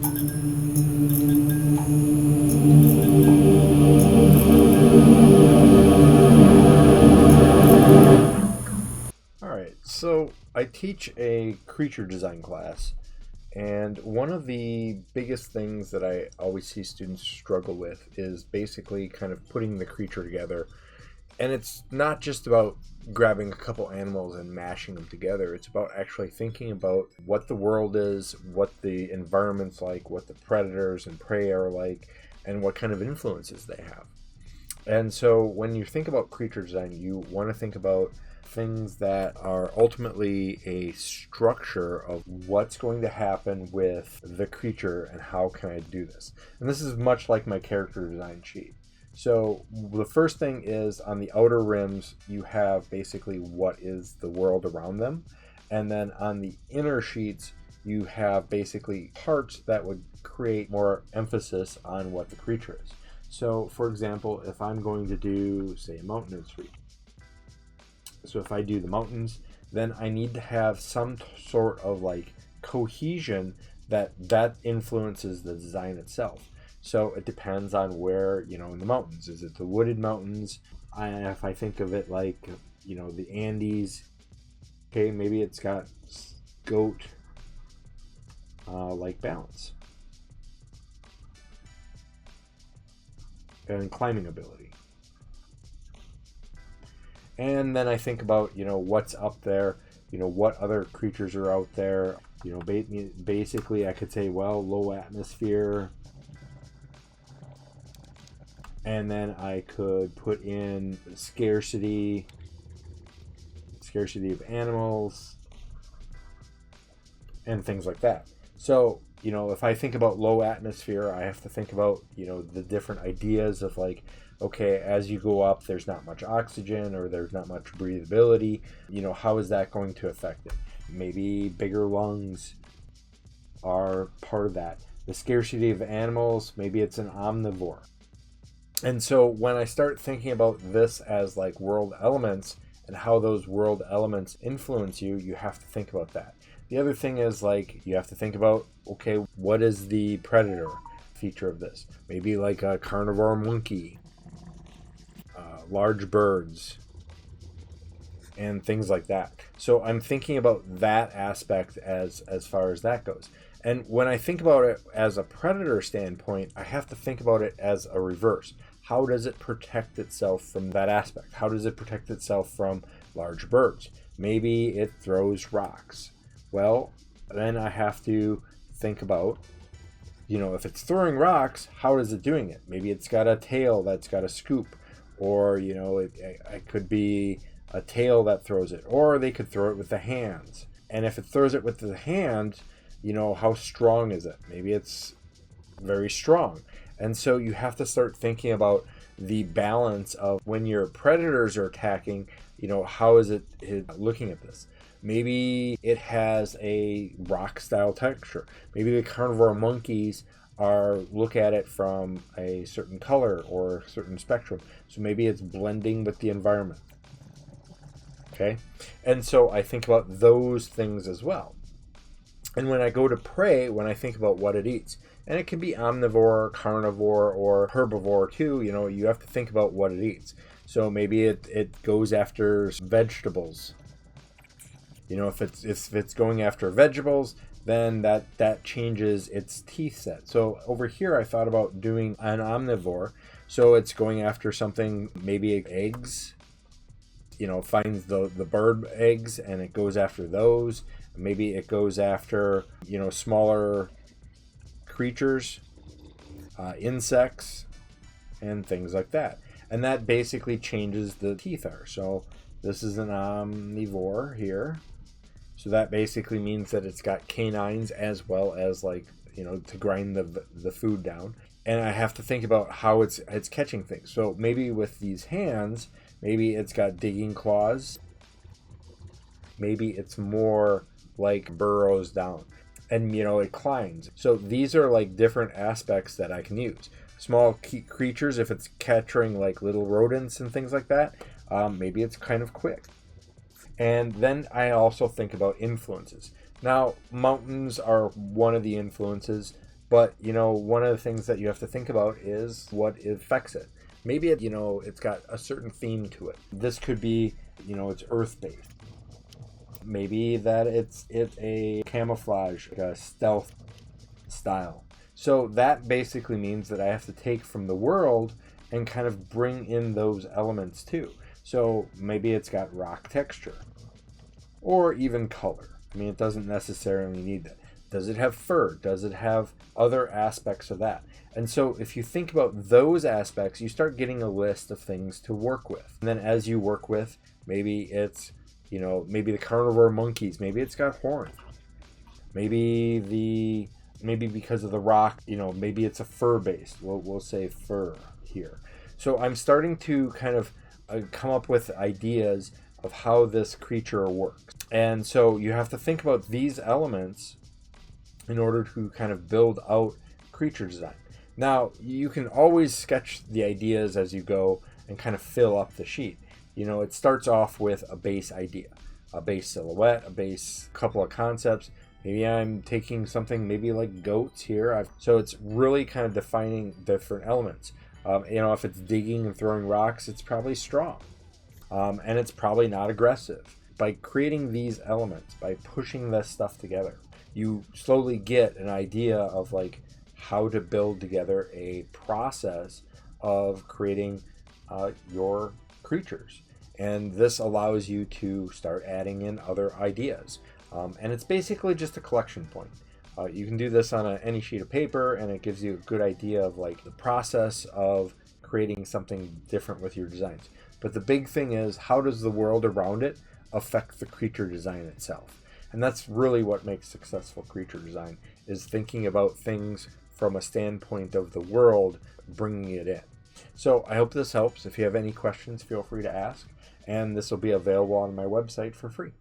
All right, so I teach a creature design class, and one of the biggest things that I always see students struggle with is basically kind of putting the creature together. And it's not just about grabbing a couple animals and mashing them together. It's about actually thinking about what the world is, what the environment's like, what the predators and prey are like, and what kind of influences they have. And so when you think about creature design, you want to think about things that are ultimately a structure of what's going to happen with the creature and how can I do this. And this is much like my character design sheet. So the first thing is on the outer rims, you have basically what is the world around them. And then on the inner sheets, you have basically parts that would create more emphasis on what the creature is. So for example, if I'm going to do, say, a mountain suite. So if I do the mountains, then I need to have some sort of like cohesion that influences the design itself. So it depends on where, in the mountains. Is it the wooded mountains? If I think of it like, the Andes, okay, maybe it's got goat like balance and climbing ability. And then I think about, what's up there, what other creatures are out there. Basically I could say, well, low atmosphere. And then I could put in scarcity of animals, and things like that. So, if I think about low atmosphere, I have to think about, the different ideas of like, okay, as you go up, there's not much oxygen or there's not much breathability. How is that going to affect it? Maybe bigger lungs are part of that. The scarcity of animals, maybe it's an omnivore. And so when I start thinking about this as like world elements and how those world elements influence you, you have to think about that. The other thing is like you have to think about, okay, what is the predator feature of this? Maybe like a carnivore monkey, large birds, and things like that. So I'm thinking about that aspect as far as that goes. And when I think about it as a predator standpoint, I have to think about it as a reverse. How does it protect itself from that aspect? How does it protect itself from large birds? Maybe it throws rocks. Well, then I have to think about, if it's throwing rocks, how is it doing it? Maybe it's got a tail that's got a scoop, or, it could be a tail that throws it, or they could throw it with the hands. And if it throws it with the hand, how strong is it? Maybe it's very strong. And so you have to start thinking about the balance of when your predators are attacking, how is it looking at this? Maybe it has a rock style texture. Maybe the carnivore monkeys look at it from a certain color or a certain spectrum. So maybe it's blending with the environment. Okay. And so I think about those things as well. And when I go to prey, when I think about what it eats, and it can be omnivore, carnivore, or herbivore too, you have to think about what it eats. So maybe it goes after vegetables. If it's going after vegetables, then that changes its teeth set. So over here, I thought about doing an omnivore. So it's going after something, maybe eggs, finds the bird eggs and it goes after those. Maybe it goes after, smaller creatures, insects, and things like that. And that basically changes the teeth are. So this is an omnivore here. So that basically means that it's got canines as well as to grind the food down. And I have to think about how it's catching things. So maybe with these hands, maybe it's got digging claws. Maybe it's more like burrows down. And, it climbs. So these are like different aspects that I can use. Small creatures, if it's capturing like little rodents and things like that, maybe it's kind of quick. And then I also think about influences. Now, mountains are one of the influences. But, one of the things that you have to think about is what affects it. Maybe it's got a certain theme to it. This could be, it's earth-based. Maybe that it's a camouflage, like a stealth style. So that basically means that I have to take from the world and kind of bring in those elements too. So maybe it's got rock texture or even color. I mean, it doesn't necessarily need that. Does it have fur? Does it have other aspects of that? And so if you think about those aspects, you start getting a list of things to work with. And then as you work with, maybe it's, maybe the carnivore monkeys, maybe it's got horns. Maybe because of the rock, maybe it's a fur based. We'll say fur here. So I'm starting to kind of come up with ideas of how this creature works. And so you have to think about these elements in order to kind of build out creature design. Now, you can always sketch the ideas as you go and kind of fill up the sheet. It starts off with a base idea, a base silhouette, a base couple of concepts. Maybe I'm taking something maybe like goats here. So it's really kind of defining different elements. If it's digging and throwing rocks, it's probably strong. And it's probably not aggressive. By creating these elements, by pushing this stuff together, you slowly get an idea of like how to build together a process of creating your creatures. And this allows you to start adding in other ideas. And it's basically just a collection point. You can do this on any sheet of paper, and it gives you a good idea of like the process of creating something different with your designs. But the big thing is, how does the world around it affect the creature design itself? And that's really what makes successful creature design, is thinking about things from a standpoint of the world, bringing it in. So I hope this helps. If you have any questions, feel free to ask. And this will be available on my website for free.